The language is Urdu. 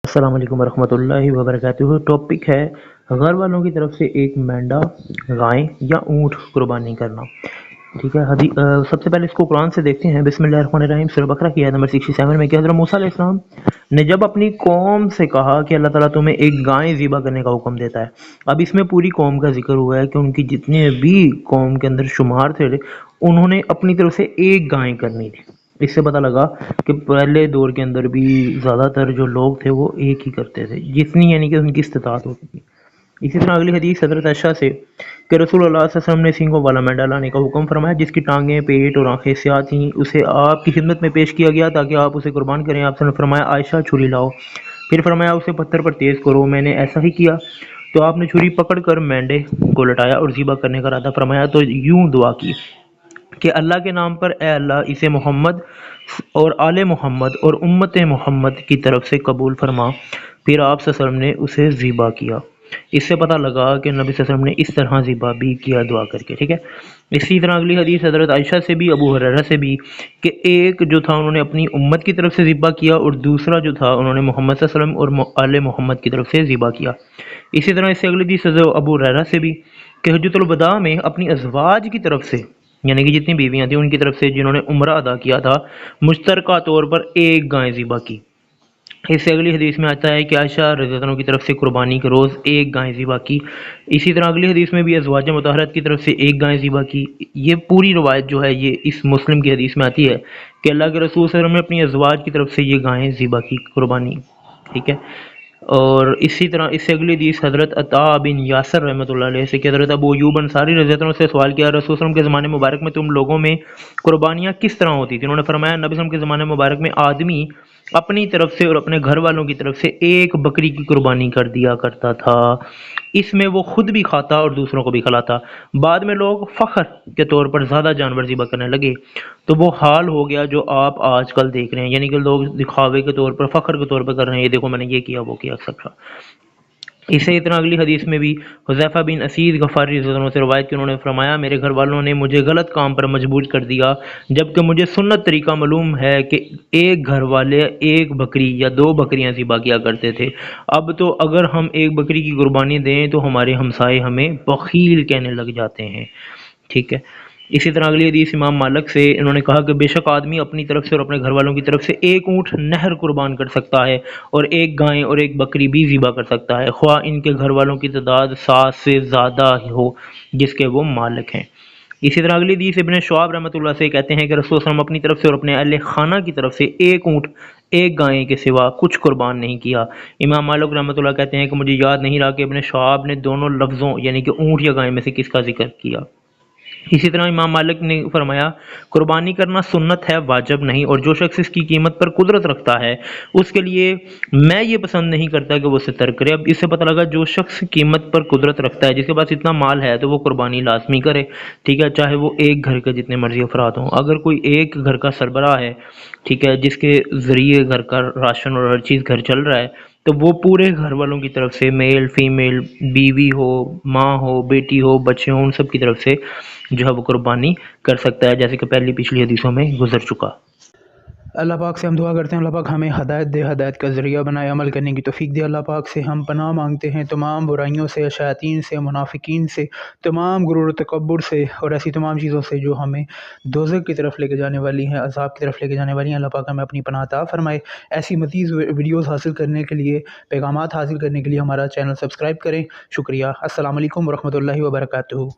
السلام علیکم ورحمۃ اللہ وبرکاتہ۔ ٹاپک ہے گھر والوں کی طرف سے ایک مینڈا، گائے یا اونٹ قربانی کرنا۔ ٹھیک ہے، سب سے پہلے اس کو قرآن سے دیکھتے ہیں۔ بسم اللہ الرحمن الرحیم، سورہ بقرہ کی آیت نمبر 67 میں کہ حضرت موسیٰ علیہ السلام نے جب اپنی قوم سے کہا کہ اللہ تعالیٰ تمہیں ایک گائے ذبح کرنے کا حکم دیتا ہے۔ اب اس میں پوری قوم کا ذکر ہوا ہے کہ ان کی جتنے بھی قوم کے اندر شمار تھے، انہوں نے اپنی طرف سے ایک گائے کرنی تھی۔ اس سے پتہ لگا کہ پہلے دور کے اندر بھی زیادہ تر جو لوگ تھے وہ ایک ہی کرتے تھے، جتنی یعنی کہ ان کی استطاعت ہوتی تھی۔ اسی طرح اگلی حدیث حضرت عائشہ سے کہ رسول اللہ صلی اللہ علیہ وسلم نے سینگوں والا مینڈا لانے کا حکم فرمایا جس کی ٹانگیں، پیٹ اور آنکھیں سیاہ تھیں۔ اسے آپ کی خدمت میں پیش کیا گیا تاکہ آپ اسے قربان کریں۔ آپ نے فرمایا عائشہ چھری لاؤ، پھر فرمایا اسے پتھر پر تیز کرو۔ میں نے ایسا ہی کیا تو آپ نے چھری پکڑ کر مینڈے کو لٹایا اور ذبح کرنے کا ارادہ فرمایا تو یوں دعا کی کہ اللہ کے نام پر اے اللہ اسے محمد اور آل محمد اور امت محمد کی طرف سے قبول فرما۔ پھر آپ صلی اللہ علیہ وسلم نے اسے ذبح کیا۔ اس سے پتہ لگا کہ نبی صلی اللہ علیہ وسلم نے اس طرح ذبح بھی کیا دعا کر کے، ٹھیک ہے۔ اسی طرح اگلی حدیث حضرت عائشہ سے بھی، ابو ہریرہ سے بھی کہ ایک جو تھا انہوں نے اپنی امت کی طرف سے ذبح کیا اور دوسرا جو تھا انہوں نے محمد صلی اللہ علیہ وسلم اور آل محمد کی طرف سے ذبح کیا۔ اسی طرح اس سے اگلی حدیث حضرت ابو ہریرہ سے بھی کہ حجۃ الوداع میں اپنی ازواج کی طرف سے یعنی کہ جتنی بیویاں تھیں ان کی طرف سے جنہوں نے عمرہ ادا کیا تھا، مشترکہ طور پر ایک گائے ذبح کی۔ اس سے اگلی حدیث میں آتا ہے کہ عائشہ رضی اللہ عنہ کی طرف سے قربانی کے روز ایک گائے ذبح کی۔ اسی طرح اگلی حدیث میں بھی ازواج مطہرات کی طرف سے ایک گائے ذبح کی۔ یہ پوری روایت جو ہے یہ اس مسلم کی حدیث میں آتی ہے کہ اللہ کے رسول صلی اللہ علیہ وسلم نے اپنی ازواج کی طرف سے یہ گائیں ذبح کی قربانی، ٹھیک ہے۔ اور اسی طرح اس سے اگلی حدیث حضرت عطا بن یاسر رحمۃ اللہ علیہ سے کہ حضرت ابو ایوب انصاری رضی اللہ عنہ سے سوال کیا، رسول صلی اللہ علیہ وسلم کے زمانے مبارک میں تم لوگوں میں قربانیاں کس طرح ہوتی تھیں؟ انہوں نے فرمایا نبی صلی اللہ علیہ وسلم کے زمانے مبارک میں آدمی اپنی طرف سے اور اپنے گھر والوں کی طرف سے ایک بکری کی قربانی کر دیا کرتا تھا، اس میں وہ خود بھی کھاتا اور دوسروں کو بھی کھلاتا۔ بعد میں لوگ فخر کے طور پر زیادہ جانور ذبح کرنے لگے تو وہ حال ہو گیا جو آپ آج کل دیکھ رہے ہیں، یعنی کہ لوگ دکھاوے کے طور پر، فخر کے طور پر کر رہے ہیں، یہ دیکھو میں نے یہ کیا وہ کیا ایکسٹرا۔ اسی طرح اگلی حدیث میں بھی حذیفہ بن اسید غفاری رضی اللہ عنہ سے روایت کی، انہوں نے فرمایا میرے گھر والوں نے مجھے غلط کام پر مجبور کر دیا جبکہ مجھے سنت طریقہ معلوم ہے کہ ایک گھر والے ایک بکری یا دو بکریاں ذبح کیا کرتے تھے، اب تو اگر ہم ایک بکری کی قربانی دیں تو ہمارے ہمسائے ہمیں بخیل کہنے لگ جاتے ہیں، ٹھیک ہے۔ اسی طرح اگلی حدیث امام مالک سے، انہوں نے کہا کہ بے شک آدمی اپنی طرف سے اور اپنے گھر والوں کی طرف سے ایک اونٹ نہر قربان کر سکتا ہے اور ایک گائے اور ایک بکری بھی ذبح کر سکتا ہے، خواہ ان کے گھر والوں کی تعداد 7 سے زیادہ ہی ہو جس کے وہ مالک ہیں۔ اسی طرح اگلی حدیث ابن شعاب رحمۃ اللہ سے کہتے ہیں کہ رسول صلی اللہ علیہ وسلم اپنی طرف سے اور اپنے اہل خانہ کی طرف سے ایک اونٹ ایک گائے کے سوا کچھ قربان نہیں کیا۔ امام مالک رحمۃ اللہ کہتے ہیں کہ مجھے یاد نہیں رہا کہ ابن شعاب نے دونوں لفظوں یعنی کہ اونٹ یا گائے میں سے کس کا ذکر کیا۔ اسی طرح امام مالک نے فرمایا قربانی کرنا سنت ہے، واجب نہیں، اور جو شخص اس کی قیمت پر قدرت رکھتا ہے اس کے لیے میں یہ پسند نہیں کرتا کہ وہ اسے ترک کرے۔ اب اس سے پتہ لگا جو شخص قیمت پر قدرت رکھتا ہے، جس کے پاس اتنا مال ہے تو وہ قربانی لازمی کرے، ٹھیک ہے، چاہے وہ ایک گھر کے جتنے مرضی افراد ہوں۔ اگر کوئی ایک گھر کا سربراہ ہے، ٹھیک ہے، جس کے ذریعے گھر کا راشن اور ہر چیز گھر چل رہا ہے، تو وہ پورے گھر والوں کی طرف سے میل فیمیل، بیوی ہو، ماں ہو، بیٹی ہو، بچے ہوں، ان سب کی طرف سے جو ہے وہ قربانی کر سکتا ہے، جیسے کہ پہلی پچھلی حدیثوں میں گزر چکا۔ اللہ پاک سے ہم دعا کرتے ہیں اللہ پاک ہمیں ہدایت دے، ہدایت کا ذریعہ بنائے، عمل کرنے کی توفیق دے۔ اللہ پاک سے ہم پناہ مانگتے ہیں تمام برائیوں سے، شیاطین سے، منافقین سے، تمام غرور و تکبر سے اور ایسی تمام چیزوں سے جو ہمیں دوزخ کی طرف لے کے جانے والی ہیں، عذاب کی طرف لے کے جانے والی ہیں۔ اللہ پاک ہمیں اپنی پناہ عطا فرمائے۔ ایسی مزید ویڈیوز حاصل کرنے کے لیے، پیغامات حاصل کرنے کے لیے ہمارا چینل سبسکرائب کریں۔ شکریہ۔ السلام علیکم ورحمۃ اللہ وبرکاتہ۔